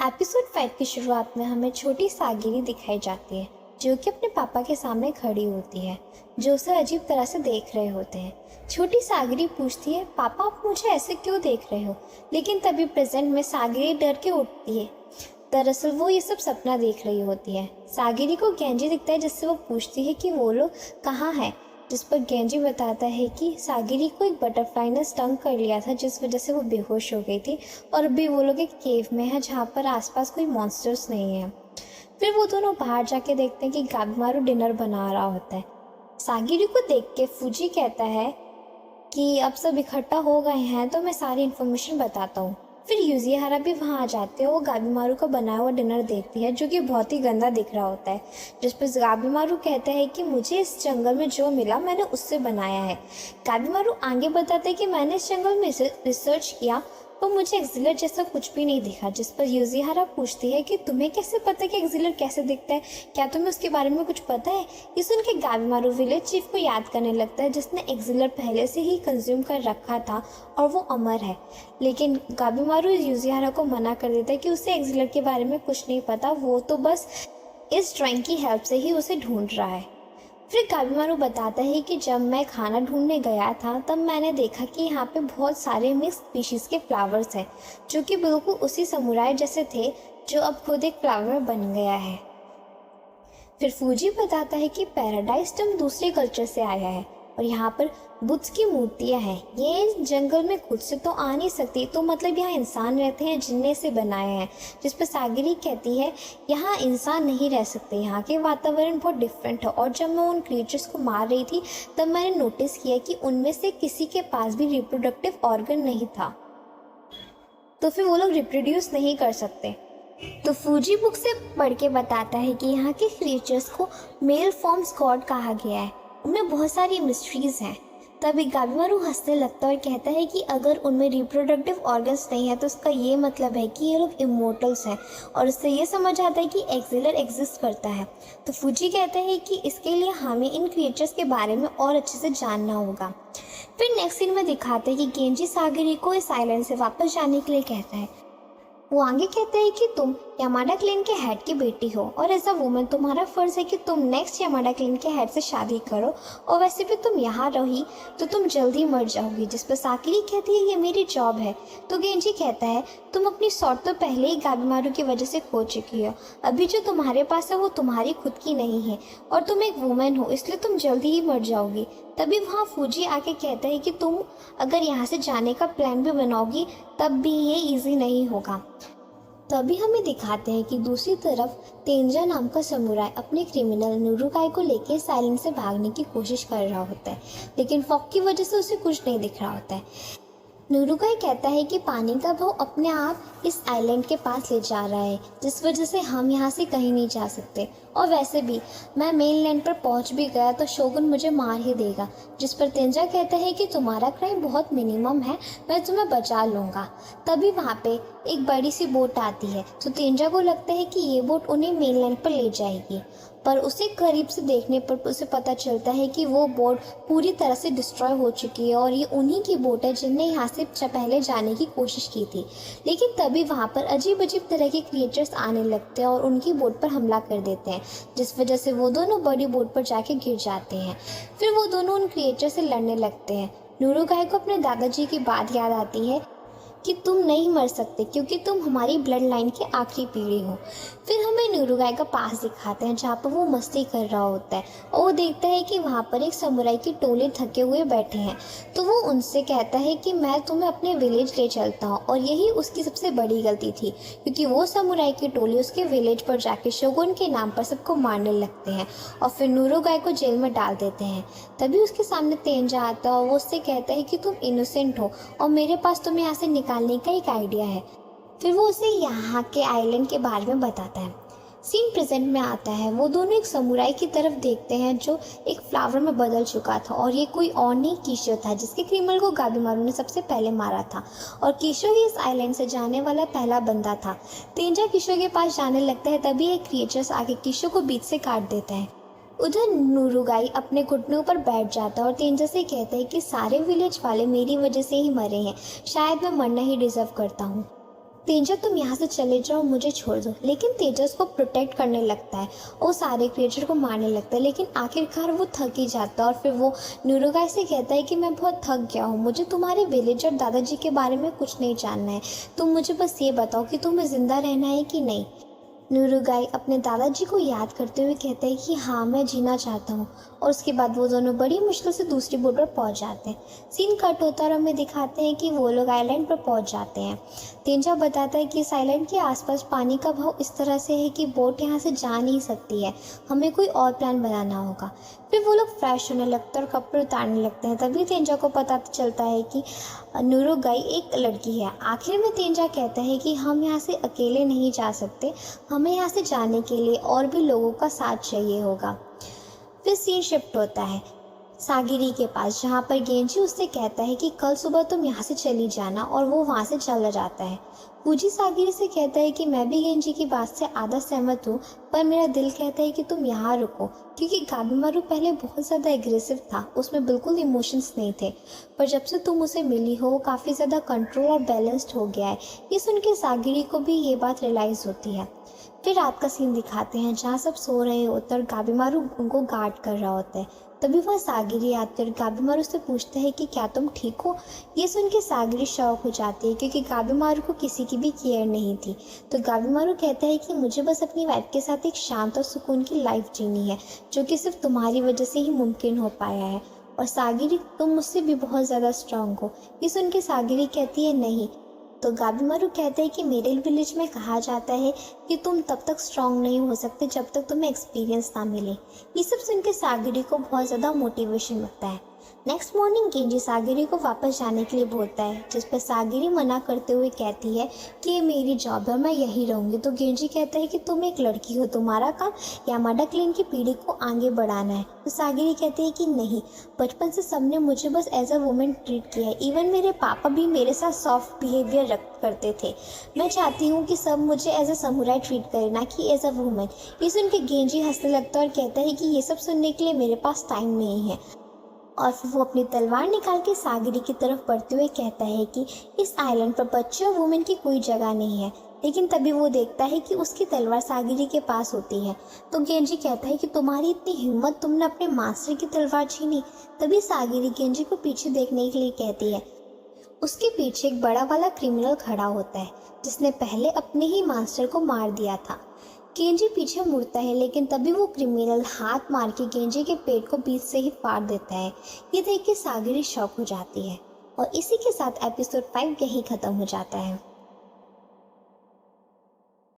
Episode 5 की शुरुआत में हमें छोटी सागिरी दिखाई जाती है जो कि अपने पापा के सामने खड़ी होती है, जो उसे अजीब तरह से देख रहे होते हैं। छोटी सागिरी पूछती है, पापा आप मुझे ऐसे क्यों देख रहे हो? लेकिन तभी प्रेजेंट में सागिरी डर के उठती है। दरअसल वो ये सब सपना देख रही होती है। सागिरी को गेंजी दिखता है जिससे वो पूछती है कि वो लोग कहाँ हैं, जिस पर गेंजी बताता है कि सागिरी को एक बटरफ्लाई ने स्टंग कर लिया था जिस वजह से वो बेहोश हो गई थी और अभी वो लोग एक केव में है जहाँ पर आसपास कोई मॉन्स्टर्स नहीं है। फिर वो दोनों बाहर जाके देखते हैं कि गाबीमारू डिनर बना रहा होता है। सागिरी को देख के फूजी कहता है कि अब सब इकट्ठा हो गए हैं तो मैं सारी इन्फॉर्मेशन बताता हूँ। फिर यूजिहारा भी वहाँ आ जाते हैं। वो गाबीमारू का बनाया हुआ डिनर देखती है जो कि बहुत ही गंदा दिख रहा होता है, जिस पर गाबीमारू कहता है कि मुझे इस जंगल में जो मिला मैंने उससे बनाया है। गाबीमारू आगे बताते हैं कि मैंने इस जंगल में रिसर्च किया तो मुझे एक्सिलर जैसा कुछ भी नहीं दिखा, जिस पर यूजिहारा पूछती है कि तुम्हें कैसे पता कि एक्सिलर कैसे दिखता है, क्या तुम्हें उसके बारे में कुछ पता है? ये सुन के गाबीमारू विलेज चीफ को याद करने लगता है जिसने एक्सिलर पहले से ही कंज्यूम कर रखा था और वो अमर है। लेकिन गाबीमारू यूजिहारा को मना कर देता है कि उसे एक्सिलर के बारे में कुछ नहीं पता, वो तो बस इस ड्राइंग की हेल्प से ही उसे ढूंढ रहा है। फिर गाबीमारू बताता है कि जब मैं खाना ढूंढने गया था तब मैंने देखा कि यहाँ पे बहुत सारे मिक्स स्पीशीज़ के फ्लावर्स हैं जो कि बिल्कुल उसी समुराय जैसे थे जो अब खुद एक फ्लावर बन गया है। फिर फूजी बताता है कि पैराडाइज टर्म दूसरे कल्चर से आया है और यहाँ पर बुद्ध की मूर्तियाँ हैं। ये जंगल में खुद से तो आ नहीं सकती, तो मतलब यहाँ इंसान रहते हैं जिनने से बनाए हैं। जिस पर सागिरी कहती है यहाँ इंसान नहीं रह सकते, यहाँ के वातावरण बहुत डिफरेंट है। और जब मैं उन क्रिएचर्स को मार रही थी तब मैंने नोटिस किया कि उनमें से किसी के पास भी रिप्रोडक्टिव ऑर्गन नहीं था, तो फिर वो लोग रिप्रोड्यूस नहीं कर सकते। तो फूजी बुक से पढ़ के बताता है कि यहाँ के क्रिएचर्स को मेल फॉर्म्स गॉड कहा गया है, उनमें बहुत सारी मिस्ट्रीज हैं। तभी गाबीमारू हंसने लगता है और कहता है कि अगर उनमें रिप्रोडक्टिव ऑर्गन्स नहीं है तो उसका ये मतलब है कि ये लोग इमोर्टल्स हैं, और इससे ये समझ आता है कि एक्सिलर एग्जिस्ट करता है। तो फूजी कहता है कि इसके लिए हमें इन क्रिएचर्स के बारे में और अच्छे से जानना होगा। फिर नेक्स्ट सीन में दिखाते हैं कि गेंजी सागिरी को इस आइलैंड से वापस जाने के लिए कहता है। वो आगे कहते हैं कि तुम यामाडा क्लैन के हेड की बेटी हो और एज अ वुमन तुम्हारा फर्ज है कि तुम नेक्स्ट यामाडा क्लैन के हेड से शादी करो, और वैसे भी तुम यहाँ रही तो तुम जल्दी मर जाओगी। जिस पर साकिरी कहती है ये मेरी जॉब है। तो गेंजी कहता है तुम अपनी सॉर्ट तो पहले ही गाबीमारू की वजह से खो चुकी हो, अभी जो तुम्हारे पास है वो तुम्हारी खुद की नहीं है और तुम एक वुमेन हो, इसलिए तुम जल्दी ही मर जाओगी। तभी वहाँ फूजी आके कहता है कि तुम अगर यहाँ से जाने का प्लान भी बनाओगी तब भी ये इजी नहीं होगा। तभी हमें दिखाते हैं कि दूसरी तरफ तेंजा नाम का समुराय अपने क्रिमिनल नुरुकाई को लेकर इस आइलैंड से भागने की कोशिश कर रहा होता है, लेकिन फॉग की वजह से उसे कुछ नहीं दिख रहा होता है। नुरुकाई कहता है कि पानी का बहाव अपने आप इस आइलैंड के पास ले जा रहा है, जिस वजह से हम यहाँ से कहीं नहीं जा सकते, और वैसे भी मैं मेनलैंड पर पहुँच भी गया तो शोगुन मुझे मार ही देगा। जिस पर तेंजा कहता है कि तुम्हारा क्राइम बहुत मिनिमम है, मैं तुम्हें बचा लूँगा। तभी वहाँ पे एक बड़ी सी बोट आती है, तो तेंजा को लगता है कि ये बोट उन्हें मेनलैंड पर ले जाएगी, पर उसे करीब से देखने पर उसे पता चलता है कि वो बोट पूरी तरह से डिस्ट्रॉय हो चुकी है और ये उन्हीं की बोट है जिनने यहाँ से पहले जाने की कोशिश की थी। लेकिन तभी वहाँ पर अजीब अजीब तरह के क्रिएचर्स आने लगते हैं और उनकी बोट पर हमला कर देते हैं, जिस वजह से वो दोनों बड़ी बोट पर जाके गिर जाते हैं। फिर वो दोनों उन क्रिएचर से लड़ने लगते हैं। नुरुकाई को अपने दादाजी की बात याद आती है कि तुम नहीं मर सकते क्योंकि तुम हमारी ब्लड लाइन की आखिरी पीढ़ी हो। फिर हमें नुरुकाई का पास दिखाते हैं जहाँ पर वो मस्ती कर रहा होता है और वो देखता है कि वहाँ पर एक समुराई की टोली थके हुए बैठे हैं। तो वो उनसे कहता है कि मैं तुम्हें अपने विलेज ले चलता हूँ, और यही उसकी सबसे बड़ी गलती थी क्योंकि वो समुराई की टोली उसके विलेज पर जाके शोगुन के नाम पर सबको मारने लगते हैं और फिर नुरुकाई को जेल में डाल देते हैं। तभी उसके सामने तेंजा आता है और वो उससे कहता है कि तुम इनोसेंट हो और मेरे पास तुम्हें यहाँ से निकालने का एक आइडिया है। फिर वो उसे यहाँ के आइलैंड के बारे में बताता है। सीन प्रेजेंट में आता है। वो दोनों एक समुराई की तरफ देखते हैं जो एक फ्लावर में बदल चुका था, और ये कोई और नहीं कीशो था जिसके क्रिमिनल को गाबीमारू ने सबसे पहले मारा था, और कीशो ही इस आइलैंड से जाने वाला पहला बंदा था। तेंजा कीशो के पास जाने लगता है, तभी एक क्रिएचर्स आके कीशो को बीच से काट देता है। उधर नुरुगाई अपने घुटनों पर बैठ जाता है और तेंजा से कहता है कि सारे विलेज वाले मेरी वजह से ही मरे हैं, शायद मैं मरना ही डिजर्व करता हूँ। तेजा तुम यहाँ से चले जाओ, मुझे छोड़ दो। लेकिन तेजा उसको प्रोटेक्ट करने लगता है और सारे क्रिएचर को मारने लगता है, लेकिन आखिरकार वो थक ही जाता है और फिर वो नुरुगाई से कहता है कि मैं बहुत थक गया हूँ, मुझे तुम्हारे विलेज और दादाजी के बारे में कुछ नहीं जानना है, तुम मुझे बस ये बताओ कि तुम्हें ज़िंदा रहना है कि नहीं। नुरुगाई अपने दादाजी को याद करते हुए कहते हैं कि हाँ, मैं जीना चाहता हूँ। और उसके बाद वो दोनों बड़ी मुश्किल से दूसरी बोट पर पहुँच जाते हैं। सीन कट होता है और हमें दिखाते हैं कि वो लोग आइलैंड पर पहुँच जाते हैं। तेंजा बताता है कि इस आइलैंड के आसपास पानी का बहाव इस तरह से है कि बोट यहाँ से जा नहीं सकती है, हमें कोई और प्लान बनाना होगा। फिर वो लोग फ्रेश होने लगते हैं और कपड़े उतारने लगते हैं। तभी तेंजा को पता चलता है कि नुरुगाई एक लड़की है। आखिर में तेंजा कहता है कि हम यहाँ से अकेले नहीं जा सकते, हमें यहाँ से जाने के लिए और भी लोगों का साथ चाहिए होगा। फिर सीन शिफ्ट होता है सागिरी के पास, जहाँ पर गेंजी उससे कहता है कि कल सुबह तुम यहाँ से चली जाना, और वो वहाँ से चला जाता है। फूजी सागिरी से कहता है कि मैं भी गेंजी की बात से आधा सहमत हूँ, पर मेरा दिल कहता है कि तुम यहाँ रुको, क्योंकि गाबिमारू पहले बहुत ज़्यादा एग्रेसिव था, उसमें बिल्कुल इमोशंस नहीं थे, पर जब से तुम उसे मिली हो वो काफ़ी ज़्यादा कंट्रोल और बैलेंस्ड हो गया है। ये सुन के सागिरी को भी ये बात रियलाइज़ होती है। फिर रात का सीन दिखाते हैं जहाँ सब सो रहे होते हैं और गाबिमारू उनको गार्ड कर रहा होता है। तभी वह सागिरी आती है और गाबिमारू से पूछते हैं कि क्या तुम ठीक हो। ये सुन के सागिरी शॉक हो जाती है, क्योंकि गाबिमारू को किसी की भी केयर नहीं थी। तो गाबिमारू कहता है कि मुझे बस अपनी वाइफ के साथ एक शांत और सुकून की लाइफ जीनी है, जो कि सिर्फ तुम्हारी वजह से ही मुमकिन हो पाया है। और सागिरी, तुम मुझसे भी बहुत ज़्यादा स्ट्रांग हो। ये सुन के सागिरी कहती है नहीं। तो गाबिमारू कहते हैं कि मेरे विलेज में कहा जाता है कि तुम तब तक स्ट्रांग नहीं हो सकते जब तक तुम्हें एक्सपीरियंस ना मिले। ये सब सुन के सागिरी को बहुत ज़्यादा मोटिवेशन मिलता है। नेक्स्ट मॉर्निंग गेंजी सागिरी को वापस जाने के लिए बोलता है, जिस पर सागिरी मना करते हुए कहती है कि ये मेरी जॉब है, मैं यहीं रहूँगी। तो गेंजी कहता है कि तुम एक लड़की हो, तुम्हारा काम यामाडा क्लैन की पीढ़ी को आगे बढ़ाना है। तो सागिरी कहती है कि नहीं, बचपन से सबने मुझे बस एज अ वुमेन ट्रीट किया है, इवन मेरे पापा भी मेरे साथ सॉफ्ट बिहेवियर करते थे। मैं चाहती हूँ कि सब मुझे एज अ समुराई ट्रीट करे, ना कि एज अ वुमेन। ये सुन के गेंजी हंसने लगता है और कहता है कि ये सब सुनने के लिए मेरे पास टाइम नहीं है। और फिर वो अपनी तलवार निकाल के सागिरी की तरफ बढ़ते हुए कहता है कि इस आइलैंड पर बच्चे और वुमेन की कोई जगह नहीं है। लेकिन तभी वो देखता है कि उसकी तलवार सागिरी के पास होती है। तो गेंजी कहता है कि तुम्हारी इतनी हिम्मत, तुमने अपने मास्टर की तलवार छीनी। तभी सागिरी गेंजी को पीछे देखने के लिए कहती है। उसके पीछे एक बड़ा वाला क्रिमिनल खड़ा होता है, जिसने पहले अपने ही मास्टर को मार दिया था। गेंजी पीछे मुड़ता है, लेकिन तभी वो क्रिमिनल हाथ मार के गेंजी के पेट को बीच से ही फाड़ देता है। ये देख के सागिरी शॉक हो जाती है। और इसी के साथ एपिसोड 5 यहीं ख़त्म हो जाता है।